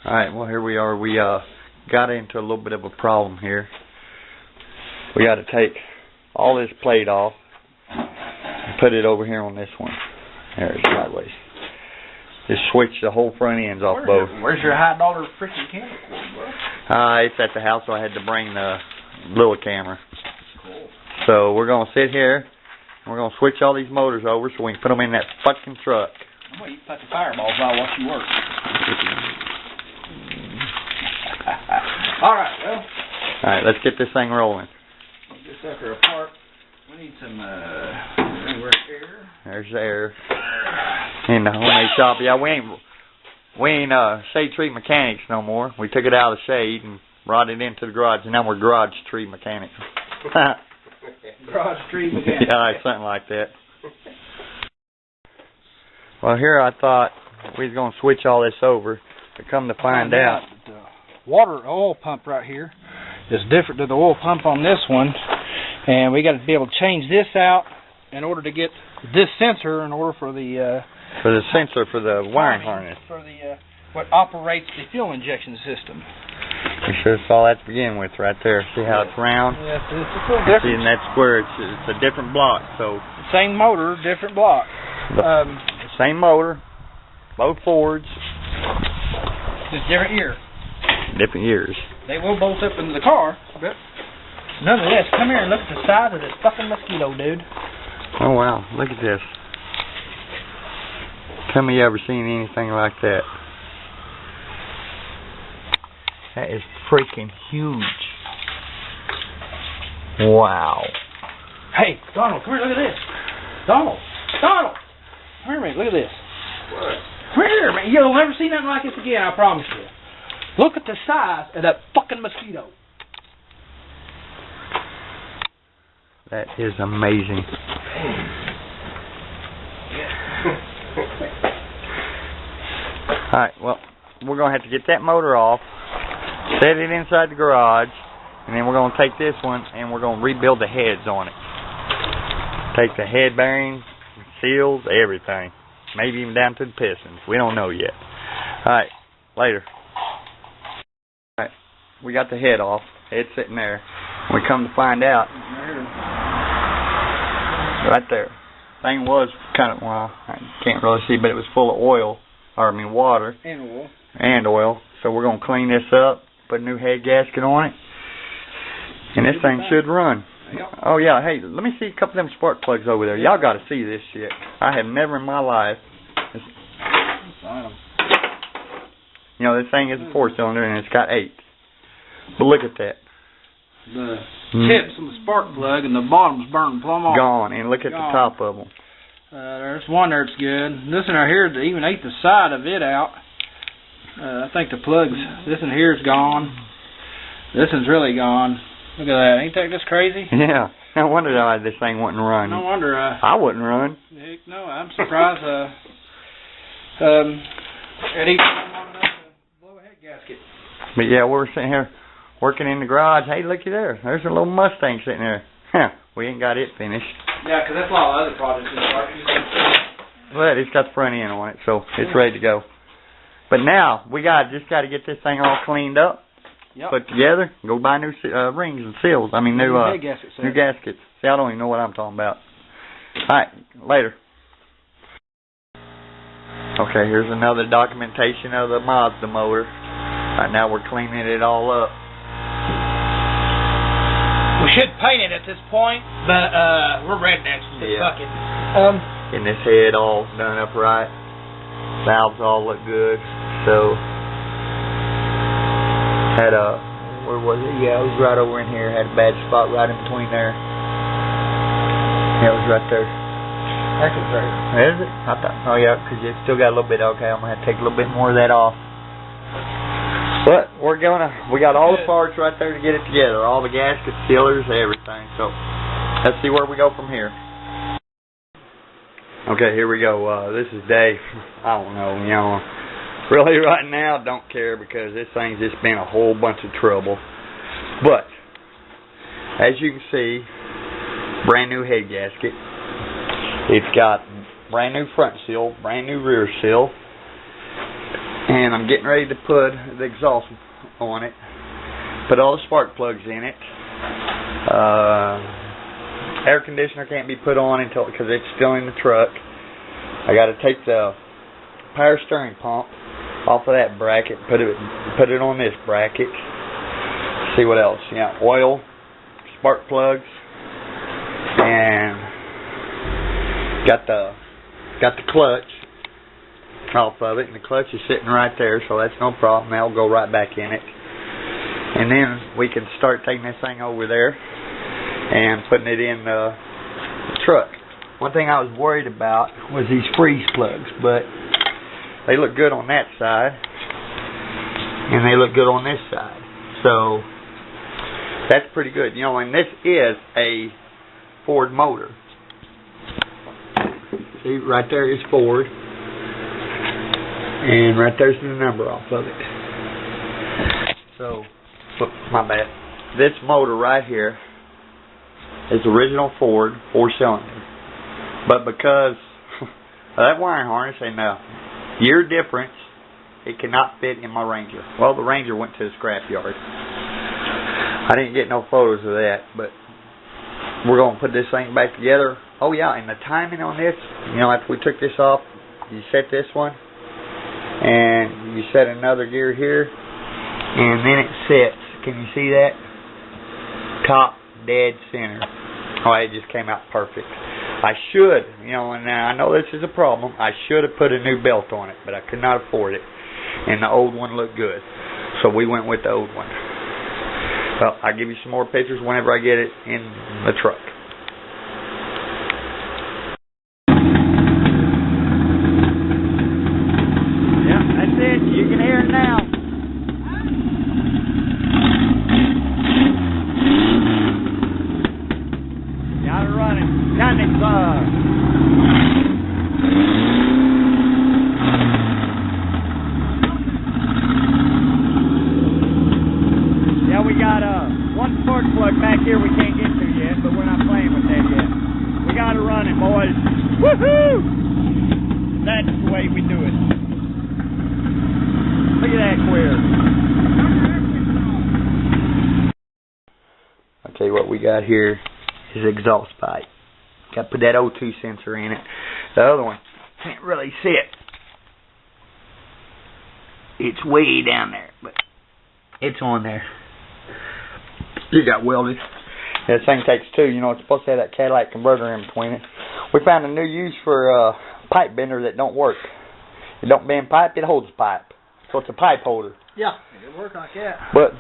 Alright, well here we are. We got into a little bit of a problem here. We got to take all this plate off and put it over here on this one. There, it's sideways. Just switch the whole front ends off both. Where's your high dollar freaking camera cord, bro? It's at the house, so I had to bring the little camera. Cool. So we're going to sit here and we're going to switch all these motors over so we can put them in that fucking truck. I'm going to eat fucking fireballs while I watch you work. Alright, well. Alright, let's get this thing rolling. Get this sucker apart. We need some air. There's the air. In the homemade shop. Yeah, we ain't shade tree mechanics no more. We took it out of the shade and brought it into the garage, and now we're garage tree mechanics. Garage tree mechanics. Yeah, something like that. Well, here I thought we was going to switch all this over, but come to find out. The oil pump right here is different than the oil pump on this one, and we got to be able to change this out in order to get this sensor in order for the sensor for the wiring harness. For the what operates the fuel injection system. You should have saw that to begin with right there. See how it's round? Yes, it's a full difference. See, and that's square. It's a different block. So same motor, different block. Same motor, both Fords. Just different year. Different years. They will bolt up into the car, but nonetheless, come here and look at the size of this fucking mosquito, dude. Oh wow, look at this. Tell me you ever seen anything like that. That is freaking huge. Wow. Hey, Donald, come here, look at this. Donald! Come here, man, look at this. What? Come here, man. You'll never see nothing like this again, I promise you. Look at the size of that fucking mosquito. That is amazing. Alright, well, we're going to have to get that motor off, set it inside the garage, and then we're going to take this one and we're going to rebuild the heads on it. Take the head bearings, seals, everything. Maybe even down to the pistons. We don't know yet. Alright, later. Alright, we got the head off. Head's sitting there. We come to find out, right there. Thing was kind of, well, I can't really see, but it was full of oil. Or, I mean, water. And oil. And oil. So we're going to clean this up, put a new head gasket on it, and this thing should run. Oh, yeah. Hey, let me see a couple of them spark plugs over there. Y'all got to see this shit. I have never in my life. You know, this thing is a 4-cylinder, and it's got 8. But look at that. The tips on the spark plug and the bottom's burning plumb off. Gone. And look at the top of them. There's one there that's good. This one right here, they even ate the side of it out. I think the plugs, this one here is gone. This one's really gone. Look at that. Ain't that just crazy? Yeah. No wonder why this thing wouldn't run. No wonder. I wouldn't run. Heck no, I'm surprised. It even long enough to blow a head gasket. But yeah, we're sitting here working in the garage. Hey, looky there. There's a little Mustang sitting there. Huh. We ain't got it finished. Yeah, because that's a lot of other projects in the park. But it's got the front end on it, so it's ready to go. But now, we just got to get this thing all cleaned up, put together, go buy new rings and seals. I mean, new gaskets. See, I don't even know what I'm talking about. Alright, later. Okay, here's another documentation of the Mazda motor. Right now, we're cleaning it all up. We should paint it at this point, but we're rednecks. Fuck it. Getting this head all done up right. Valves all look good. So, had where was it? Yeah, it was right over in here. Had a bad spot right in between there. Yeah, it was right there. That's right. Is it? I thought, oh yeah, because you still got a little bit. Okay, I'm going to have to take a little bit more of that off. But we got all the parts right there to get it together. All the gaskets, sealers, everything. So, let's see where we go from here. Okay, here we go. This is Dave. I don't know, you know. Really right now, don't care because this thing's just been a whole bunch of trouble. But, as you can see, brand new head gasket. It's got brand new front seal, brand new rear seal. And I'm getting ready to put the exhaust on it. Put all the spark plugs in it. Air conditioner can't be put on until, because it's still in the truck. I got to take the power steering pump off of that bracket, put it on this bracket. See what else? Yeah, oil, spark plugs, and got the clutch off of it, and the clutch is sitting right there, so that's no problem. That'll go right back in it. And then we can start taking this thing over there and putting it in the truck. One thing I was worried about was these freeze plugs, but they look good on that side, and they look good on this side. So that's pretty good. You know, and this is a Ford motor. See, right there is Ford. And right there's the number off of it. So, my bad. This motor right here is original Ford, 4-cylinder. But because of that wiring harness and year difference, it cannot fit in my Ranger. Well, the Ranger went to the scrapyard. I didn't get no photos of that, but we're going to put this thing back together. Oh yeah, and the timing on this, you know, after we took this off, you set this one, and you set another gear here, and then it sets. Can you see that? Top dead center. Oh, it just came out perfect. I should, you know, and I know this is a problem, I should have put a new belt on it, but I could not afford it. And the old one looked good. So we went with the old one. Well, I'll give you some more pictures whenever I get it in the truck. Yeah, that's it. You can hear it now. Got it running. Got it. Yeah, we got one spark plug back here we can't get to yet, but we're not playing with that yet. We got it running, boys. Woohoo! That's the way we do it. Look at that queer. I'll tell you what we got here is exhaust pipe. Got to put that O2 sensor in it. The other one, can't really see it. It's way down there, but it's on there. You got welded. This thing takes two. You know, it's supposed to have that catalytic converter in between it. We found a new use for a pipe bender that don't work. It don't bend pipe, it holds pipe. So it's a pipe holder. Yeah, it work like that. But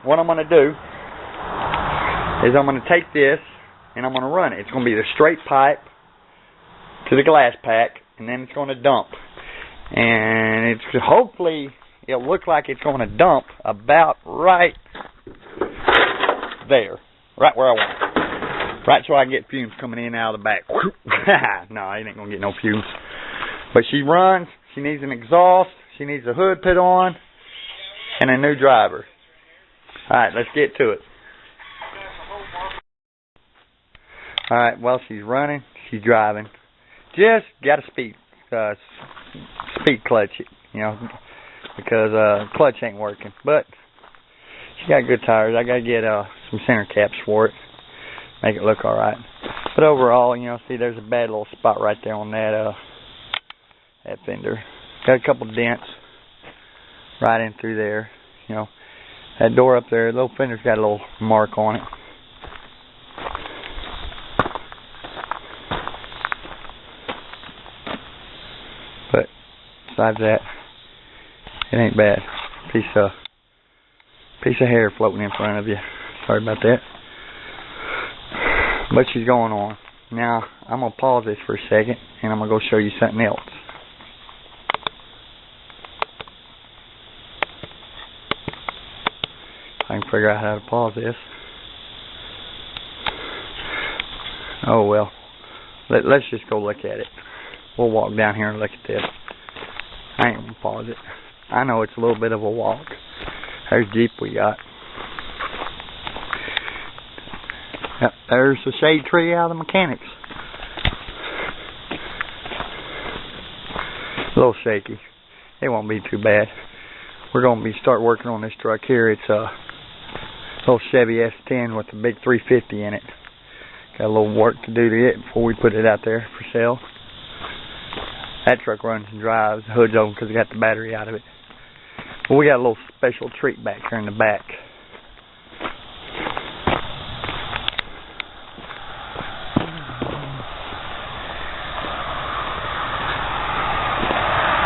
what I'm going to do is I'm going to take this and I'm going to run it. It's going to be the straight pipe to the glass pack, and then it's going to dump. And it's hopefully it'll look like it's going to dump about right there, right where I want it. Right so I can get fumes coming in and out of the back. No, I ain't going to get no fumes. But she runs. She needs an exhaust. She needs a hood put on and a new driver. Alright, let's get to it. Alright, well, she's running. She's driving. Just got to speed clutch it, you know, because clutch ain't working. But she got good tires. I got to get some center caps for it. Make it look alright. But overall, you know, see, there's a bad little spot right there on that fender. Got a couple dents right in through there. You know, that door up there, the little fender's got a little mark on it. But besides that, it ain't bad. Piece of hair floating in front of you. Sorry about that. But she's going on. Now, I'm going to pause this for a second, and I'm going to go show you something else. I can figure out how to pause this. Oh, well. Let's just go look at it. We'll walk down here and look at this. I ain't going to pause it. I know it's a little bit of a walk. There's Jeep we got. Yep, there's the shade tree out of the mechanics. A little shaky. it won't be too bad. We're going to start working on this truck here. It's a little Chevy S10 with a big 350 in it. Got a little work to do to it before we put it out there for sale. That truck runs and drives. The hood's open because it got the battery out of it. But we got a little special treat back here in the back.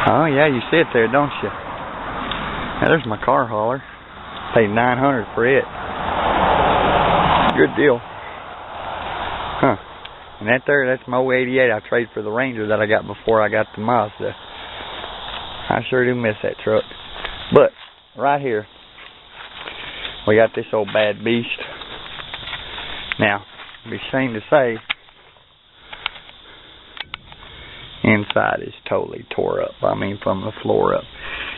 Oh yeah, you see it there, don't you? Now there's my car hauler. Paid $900 for it. Good deal. Huh. And that's my 88 I traded for the Ranger that I got before I got the Mazda. I sure do miss that truck. But, right here, we got this old bad beast. Now, it'd be shame to say, inside is totally tore up. I mean, from the floor up.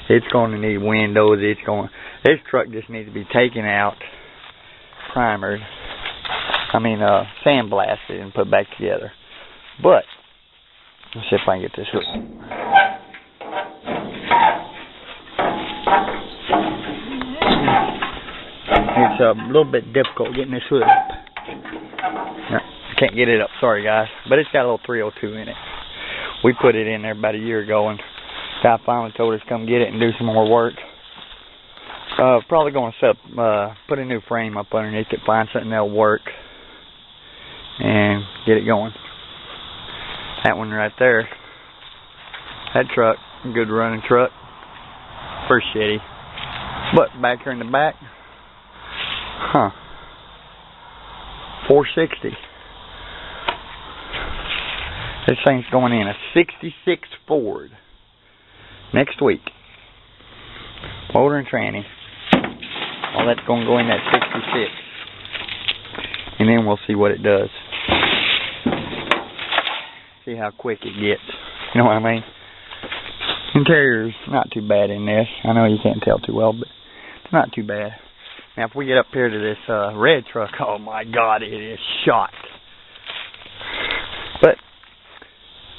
It's going to need windows. This truck just needs to be taken out, primered. Sandblasted and put back together. But, let's see if I can get this hook. It's a little bit difficult getting this hood up. No, can't get it up, sorry guys. But it's got a little 302 in it. We put it in there about a year ago, and guy finally told us to come get it and do some more work. Probably going to put a new frame up underneath it, find something that'll work, and get it going. That one right there, that truck, good running truck, first shitty. But back here in the back, 460. This thing's going in a 66 Ford next week. Motor and tranny. All that's going to go in that 66. And then we'll see what it does. See how quick it gets. You know what I mean? Interior's not too bad in this. I know you can't tell too well, but it's not too bad. Now, if we get up here to this red truck, oh my God, it is shot. But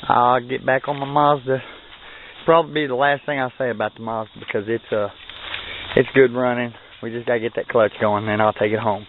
I'll get back on my Mazda. Probably be the last thing I say about the Mazda because it's good running. We just gotta get that clutch going, then I'll take it home.